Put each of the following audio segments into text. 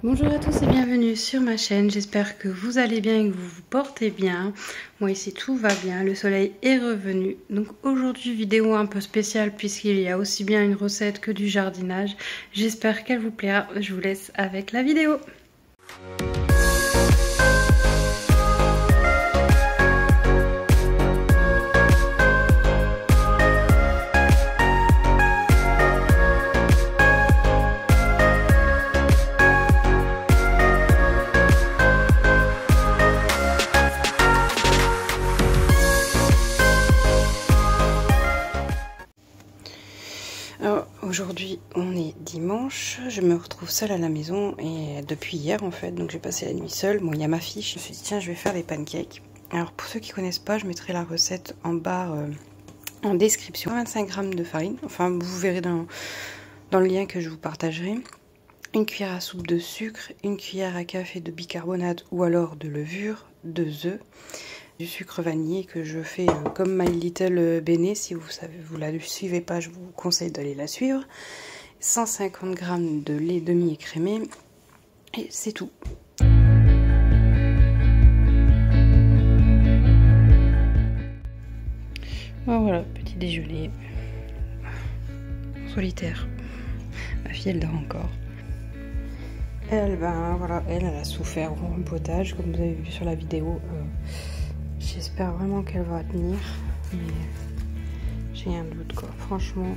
Bonjour à tous et bienvenue sur ma chaîne, j'espère que vous allez bien et que vous vous portez bien. Moi ici tout va bien, le soleil est revenu. Donc aujourd'hui vidéo un peu spéciale puisqu'il y a aussi bien une recette que du jardinage. J'espère qu'elle vous plaira, je vous laisse avec la vidéo. Alors aujourd'hui on est dimanche, je me retrouve seule à la maison et depuis hier en fait, donc j'ai passé la nuit seule. Bon, il y a ma fille, je me suis dit tiens je vais faire des pancakes. Alors pour ceux qui connaissent pas, je mettrai la recette en barre en description. 25 g de farine, enfin vous verrez dans le lien que je vous partagerai. Une cuillère à soupe de sucre, une cuillère à café de bicarbonate ou alors de levure, 2 œufs. Du sucre vanillé que je fais comme My Little Bene. Si vous la suivez pas, je vous conseille d'aller la suivre. 150 g de lait demi-écrémé et c'est tout. Voilà, petit déjeuner solitaire. Ma fille elle dort encore. Elle, voilà, elle a souffert au rempotage comme vous avez vu sur la vidéo. J'espère vraiment qu'elle va tenir, mais j'ai un doute quoi, franchement.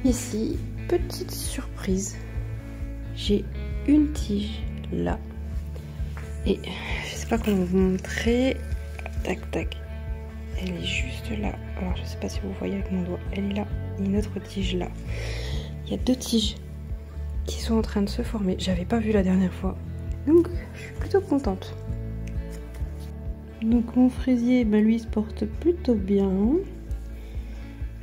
Ici, petite surprise, j'ai une tige là, et je sais pas comment vous montrer, tac tac, elle est juste là, alors je sais pas si vous voyez avec mon doigt, elle est là, et une autre tige là. Il y a 2 tiges qui sont en train de se former, j'avais pas vu la dernière fois, donc je suis plutôt contente. Donc mon fraisier, lui se porte plutôt bien.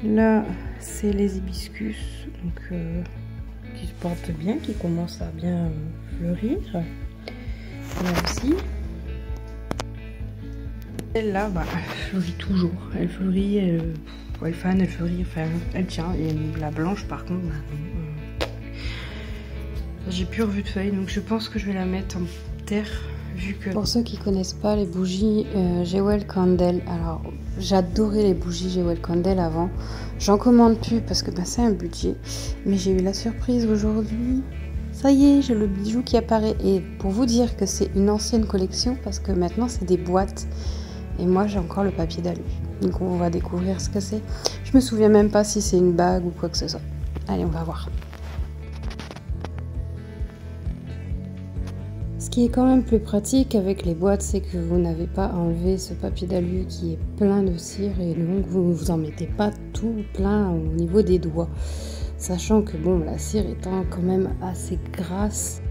Là, c'est les hibiscus, donc qui se portent bien, qui commencent à bien fleurir. Là aussi. Celle-là, elle fleurit toujours. Elle fleurit, elle fane, elle fleurit, enfin, elle tient. Et la blanche, par contre, j'ai plus revu de feuilles, donc je pense que je vais la mettre en terre. Pour ceux qui connaissent pas les bougies Jewel Candle, alors j'adorais les bougies Jewel Candle avant, j'en commande plus parce que c'est un budget, mais j'ai eu la surprise aujourd'hui, ça y est, j'ai le bijou qui apparaît, et pour vous dire que c'est une ancienne collection parce que maintenant c'est des boîtes et moi j'ai encore le papier d'alu, donc on va découvrir ce que c'est. Je me souviens même pas si c'est une bague ou quoi que ce soit. Allez, on va voir. Ce qui est quand même plus pratique avec les boîtes, c'est que vous n'avez pas à enlever ce papier d'alu qui est plein de cire, et donc vous ne vous en mettez pas tout plein au niveau des doigts. Sachant que bon, la cire étant quand même assez grasse.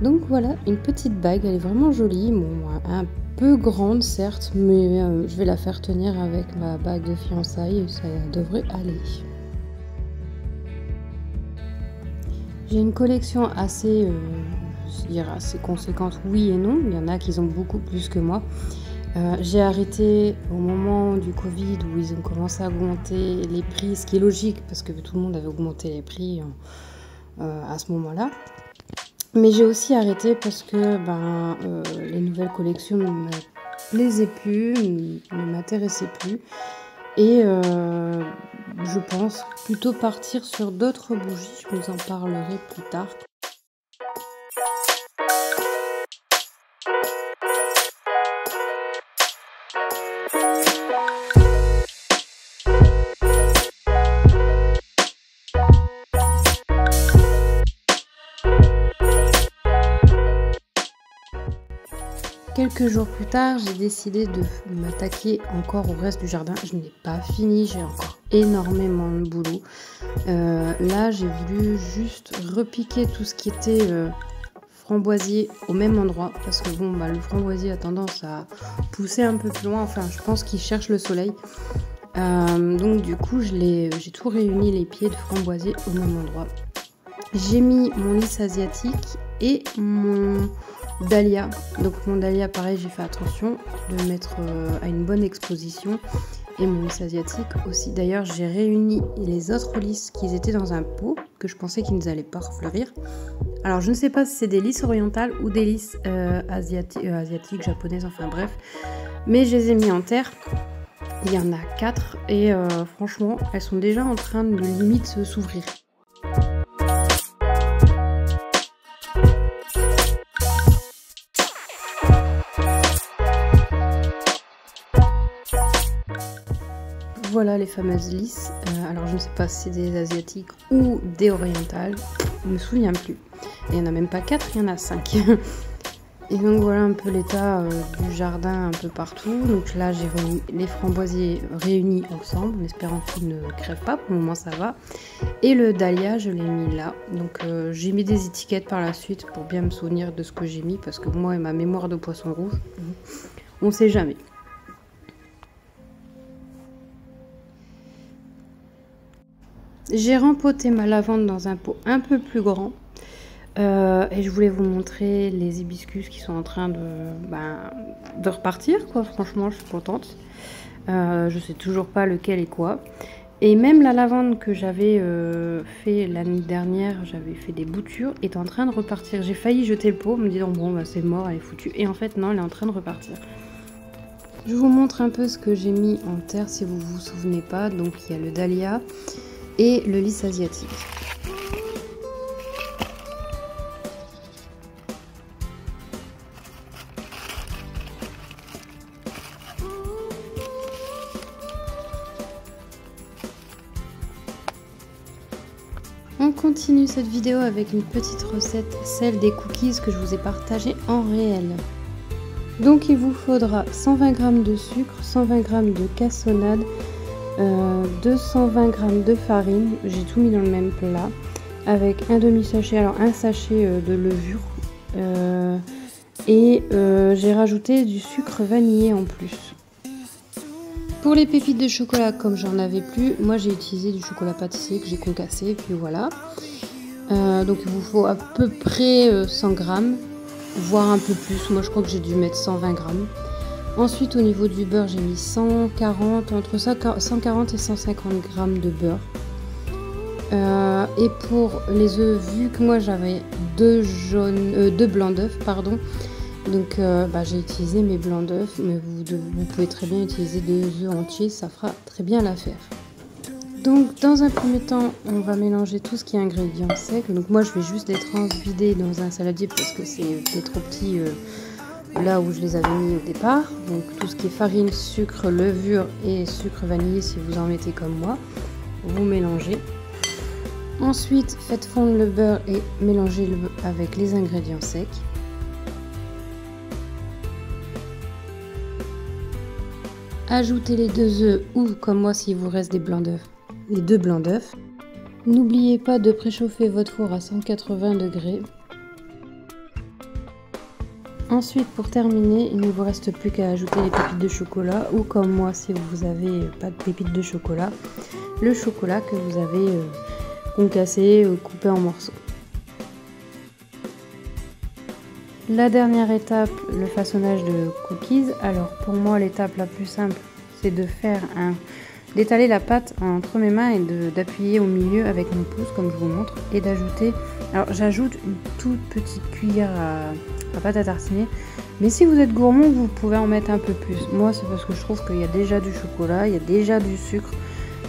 Donc voilà, une petite bague, elle est vraiment jolie, bon, un peu grande certes, mais je vais la faire tenir avec ma bague de fiançailles et ça devrait aller. J'ai une collection assez, assez conséquente, oui et non, il y en a qui ont beaucoup plus que moi. J'ai arrêté au moment du Covid où ils ont commencé à augmenter les prix, ce qui est logique parce que tout le monde avait augmenté les prix à ce moment-là. Mais j'ai aussi arrêté parce que les nouvelles collections ne me plaisaient plus, ne m'intéressaient plus. Et je pense plutôt partir sur d'autres bougies, je vous en parlerai plus tard. Quelques jours plus tard, j'ai décidé de m'attaquer encore au reste du jardin. Je n'ai pas fini, j'ai encore énormément de boulot. Là, j'ai voulu juste repiquer tout ce qui était framboisier au même endroit. Parce que bon, le framboisier a tendance à pousser un peu plus loin. Enfin, je pense qu'il cherche le soleil. Donc du coup, j'ai tout réuni, les pieds de framboisier au même endroit. J'ai mis mon lys asiatique et mon dahlia. Donc mon dahlia, pareil, j'ai fait attention de le mettre à une bonne exposition. et mon lys asiatique aussi. D'ailleurs, j'ai réuni les autres lys qui étaient dans un pot, que je pensais qu'ils n'allaient pas refleurir. Alors, je ne sais pas si c'est des lys orientales ou des lys asiatiques, japonaises, enfin bref. Mais je les ai mis en terre. Il y en a 4 et franchement, elles sont déjà en train de limite s'ouvrir. Voilà les fameuses lys. Alors je ne sais pas si c'est des asiatiques ou des orientales, je ne me souviens plus. Et il n'y en a même pas 4, il y en a 5. Et donc voilà un peu l'état du jardin un peu partout. Donc là j'ai remis les framboisiers réunis ensemble en espérant qu'ils ne crèvent pas. Pour le moment ça va. Et le dahlia je l'ai mis là. Donc j'ai mis des étiquettes par la suite pour bien me souvenir de ce que j'ai mis. Parce que moi et ma mémoire de poisson rouge, on ne sait jamais. J'ai rempoté ma lavande dans un pot un peu plus grand. Et je voulais vous montrer les hibiscus qui sont en train de repartir, quoi. Franchement, je suis contente. Je sais toujours pas lequel est quoi. Et même la lavande que j'avais fait l'année dernière, j'avais fait des boutures, est en train de repartir. J'ai failli jeter le pot, me disant bon, bah, c'est mort, elle est foutue. Et en fait, non, elle est en train de repartir. Je vous montre un peu ce que j'ai mis en terre si vous vous souvenez pas. Donc, il y a le dahlia et le lys asiatique. On continue cette vidéo avec une petite recette, celle des cookies que je vous ai partagée en réel. Donc il vous faudra 120 g de sucre, 120 g de cassonade, 220 g de farine, j'ai tout mis dans le même plat, avec un demi-sachet, alors un sachet de levure, et j'ai rajouté du sucre vanillé en plus. Pour les pépites de chocolat, comme j'en avais plus, moi j'ai utilisé du chocolat pâtissier que j'ai concassé, et puis voilà. Donc il vous faut à peu près 100 g, voire un peu plus, moi je crois que j'ai dû mettre 120 g. Ensuite au niveau du beurre, j'ai mis 140, entre 140 et 150 g de beurre. Et pour les œufs, vu que moi j'avais deux blancs d'œufs, pardon, donc j'ai utilisé mes blancs d'œufs, mais vous pouvez très bien utiliser des œufs entiers, ça fera très bien l'affaire. Donc dans un premier temps, on va mélanger tout ce qui est ingrédients secs. Donc moi je vais juste les transvider dans un saladier parce que c'est trop petit là où je les avais mis au départ. Donc tout ce qui est farine, sucre, levure et sucre vanillé si vous en mettez comme moi, vous mélangez. Ensuite faites fondre le beurre et mélangez-le avec les ingrédients secs. Ajoutez les 2 œufs ou comme moi s'il vous reste des blancs d'œufs, les 2 blancs d'œufs. N'oubliez pas de préchauffer votre four à 180 degrés. Ensuite pour terminer, il ne vous reste plus qu'à ajouter les pépites de chocolat ou comme moi si vous n'avez pas de pépites de chocolat, le chocolat que vous avez concassé, coupé en morceaux. La dernière étape, le façonnage de cookies. Alors pour moi l'étape la plus simple, c'est de d'étaler la pâte entre mes mains et d'appuyer au milieu avec mon pouce comme je vous montre et d'ajouter. Alors j'ajoute une toute petite cuillère à pâte à tartiner, mais si vous êtes gourmand vous pouvez en mettre un peu plus. Moi c'est parce que je trouve qu'il y a déjà du chocolat, il y a déjà du sucre,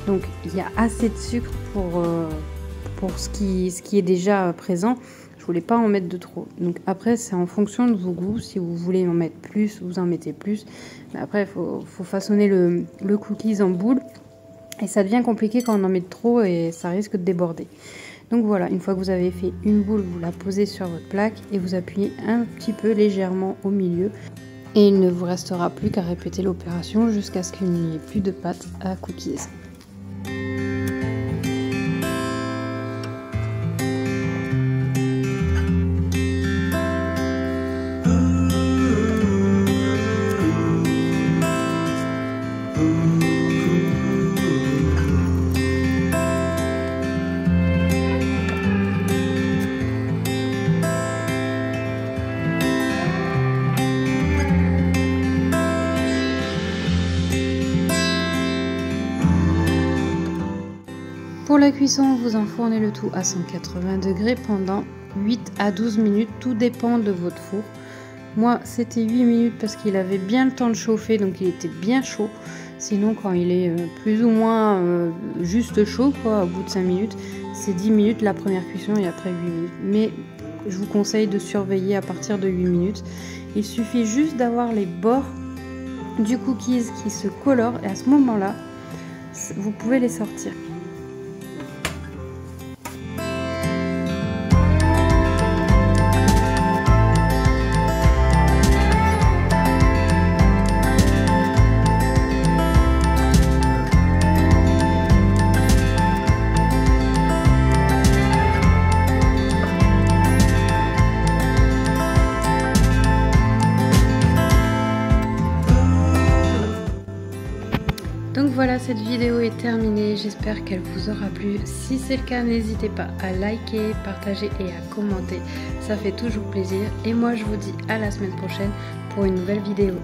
donc il y a assez de sucre pour ce qui est déjà présent. Je voulais pas en mettre de trop. Donc après, c'est en fonction de vos goûts. Si vous voulez en mettre plus, vous en mettez plus. Mais après, il faut façonner le cookies en boule. Et ça devient compliqué quand on en met trop et ça risque de déborder. Donc voilà, une fois que vous avez fait une boule, vous la posez sur votre plaque et vous appuyez un petit peu légèrement au milieu. Et il ne vous restera plus qu'à répéter l'opération jusqu'à ce qu'il n'y ait plus de pâte à cookies. Pour la cuisson, vous enfournez le tout à 180 degrés pendant 8 à 12 minutes, tout dépend de votre four. Moi, c'était 8 minutes parce qu'il avait bien le temps de chauffer, donc il était bien chaud. Sinon, quand il est plus ou moins juste chaud, quoi, au bout de 5 minutes, c'est 10 minutes la première cuisson et après 8 minutes. Mais je vous conseille de surveiller à partir de 8 minutes. Il suffit juste d'avoir les bords du cookies qui se colorent et à ce moment-là, vous pouvez les sortir. Donc voilà, cette vidéo est terminée, j'espère qu'elle vous aura plu. Si c'est le cas, n'hésitez pas à liker, partager et à commenter, ça fait toujours plaisir. Et moi je vous dis à la semaine prochaine pour une nouvelle vidéo.